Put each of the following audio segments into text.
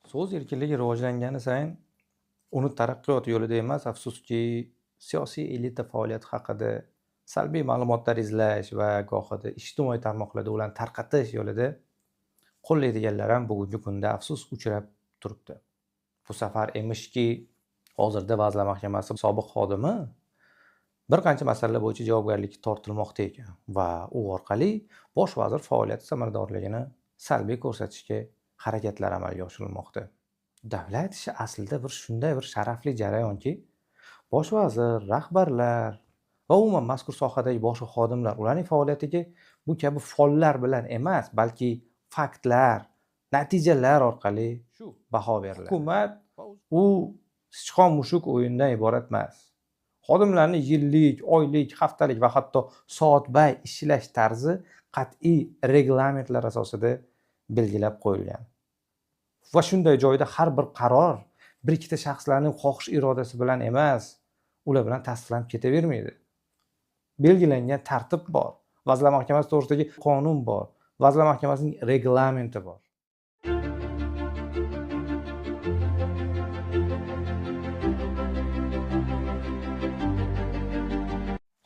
So'z erkinligi rivojlangani sayin uni taraqqiyot yo'lida emas, afsuski, siyosiy elita faoliyati haqida salbiy ma'lumotlar izlash va gohida ijtimoiy tarmoqlarda ularni tarqatish yo'lida qo'llaydiganlar ham bugungi kunda afsus uchrab turibdi. Bu safar emishki, hozirda Vazirlar Mahkamasi sobiq xodimi bir qancha masalalar bo'yicha javobgarlikka tortilmoqda ekan va u orqali bosh vazir faoliyati samaradorligini salbiy ko'rsatishga harakatlar amalga oshirilmoqda. Davlat ishi aslida shunday bir sharafli jarayonki, bosh vazir, rahbarlar va umuman mazkur sohadagi boshqa xodimlar ularning faoliyatiga bu kabi follar bilan emas, balki faktlar, natijalar orqali baho beriladi. Hukumat u sichqon mushuk o'yinidan iborat emas. Xodimlarning yillik, oylik, haftalik va hatto soatbay ishlash tarzi qat'iy reglamentlar asosida belgilab qo'yilgan. Va shunday joyda har bir qaror bir ikkita shaxslarning xohish irodasi bilan emas, ular bilan tasdiqlanib ketavermaydi. Belgilangan tartib bor. Vazirlar Mahkamasi to'g'risidagi qonun bor. Vazirlar Mahkamasining reglamenti bor.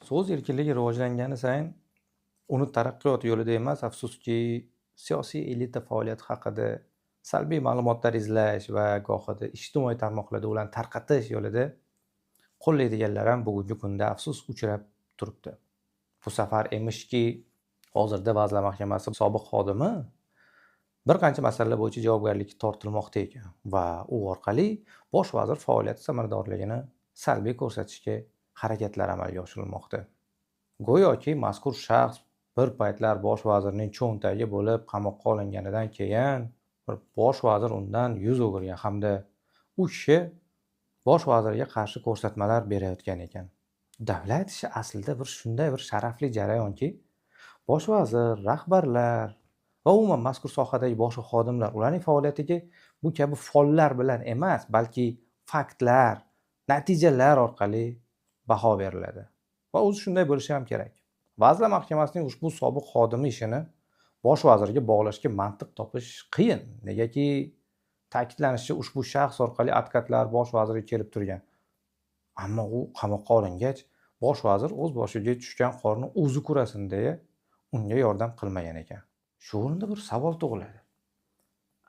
So'z erkinligi rivojlangani sayin uni taraqqiyot yo'lida emas, afsuski, siyosiy elita faoliyati haqida salbiy ma'lumotlar izlash va gohida ijtimoiy tarmoqlarda ularni tarqatish yo'lida qo'llaydiganlar ham bugungi kunda afsus uchrab turibdi. Bu safar emishki, hozirda Vazirlar Mahkamasi sobiq xodimi bir qancha masalalar bo'yicha javobgarlikka tortilmoqda ekan va u orqali bosh vazir faoliyati samaradorligini salbiy ko'rsatishga harakatlar amalga oshirilmoqda. Go'yoki mazkur shaxs bir paytlar bosh vazirning cho'ntagi bo'lib qamoqqa olinganidan keyin bosh vazir undan yuz o'girgan hamda u kishi bosh vazirga qarshi ko'rsatmalar berayotgan ekan. Davlat ishi aslida shunday bir sharafli jarayonki, bosh vazir, rahbarlar va umuman mazkur sohadagi boshqa xodimlar ularning faoliyatiga bu kabi follar bilan emas, balki faktlar, natijalar orqali baho beriladi. Va o'zi shunday bo'lishi ham kerak. Vazirlar Mahkamasining ushbu sobiq xodimi ishini bosh vazirga bog'lashga mantiq topish qiyin. Negaki ta'kidlanishicha, ushbu shaxs orqali advokatlar bosh vazirga kelib turgan. Ammo u qamoqqa olingach, bosh vazir o'z boshiga tushgan qorni o'zi ko'rasin deya unga yordam qilmagan ekan. Shu o'rinda bir savol tug'iladi.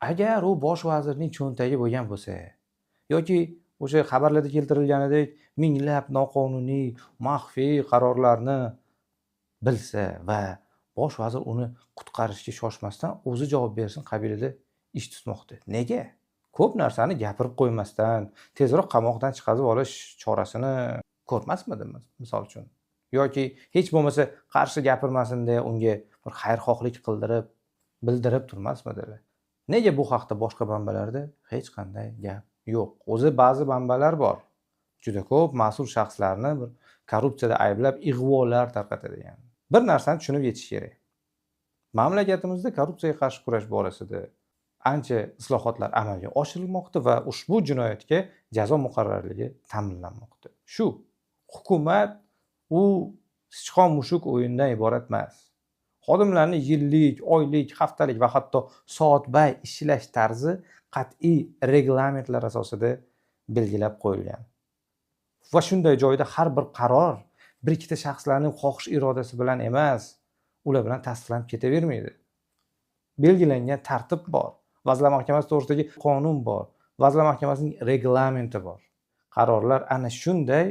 Agar u bosh vazirning cho'ntagi bo'lgan bo'lsa yoki o'sha xabarlarda keltirilganidek minglab noqonuniy, maxfiy qarorlarni bilsa va bosh vazir uni qutqarishga shoshmasdan o'zi javob bersin qabilida ish tutmoqda. Nega? Ko'p narsani gapirib qo'ymasdan, tezroq qamoqdan chiqarib olish chorasini ko'rmasmidi, misol uchun? Yoki hech bo'lmasa qarshi gapirmasin deya unga bir xayrixohlik bildirib turmasmidi? Nega bu haqda boshqa manbalarda hech qanday gap yo'q? O'zi ba'zi manbalar bor. Juda ko'p mas'ul shaxslarni bir korrupsiyada ayblab ig'volar tarqatadigan. Bir narsani tushunib yetish kerak. Mamlakatimizda korrupsiyaga qarshi kurash borasida ancha islohotlar amalga oshirilmoqda va ushbu jinoyatga jazo muqarrarligi ta'minlanmoqda. Shu hukumat u sichqon mushuk o'yinidan iborat emas. Xodimlarning yillik, oylik, haftalik va hatto soatbay ishlash tarzi qat'iy reglamentlar asosida belgilab qo'yilgan. Va shunday joyda har bir qaror bir ikkita shaxslarning xohish irodasi bilan emas, ular bilan tasdiqlanib ketavermaydi. Belgilangan tartib bor. Vazirlar Mahkamasi to'g'risidagi qonun bor. Vazirlar Mahkamasining reglamenti bor. Qarorlar ana shunday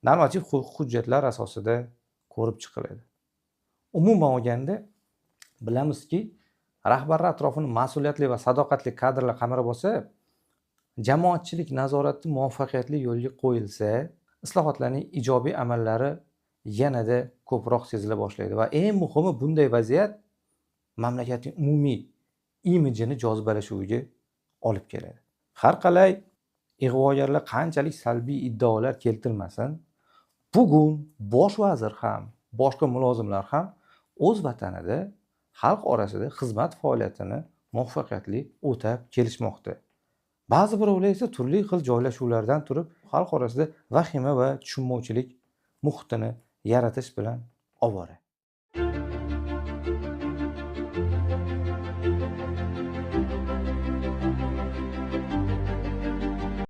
normativ hujjatlar asosida ko'rib chiqiladi. Umuman olganda bilamizki, rahbarlar atrofini mas'uliyatli va sadoqatli kadrlar qamrab olsa, jamoatchilik nazorati muvaffaqiyatli yo'lga qo'yilsa, islohotlarning ijobiy amallari yanada ko'proq sezila boshlaydi va eng muhimi bunday vaziyat mamlakatning umumiy imijini jozibalashuviga olib keladi. Har qalay ig'vogarlar qanchalik salbiy iddaolar keltirmasin, bugun bosh vazir ham, boshqa mulozimlar ham o'z vatanida xalq orasida xizmat faoliyatini muvaffaqiyatli o'tab kelishmoqda. Ba'zi birovlar esa turli xil joylashuvlardan turib xalq orasida vahima va tushunmovchilik muhitini yaratish bilan ovora.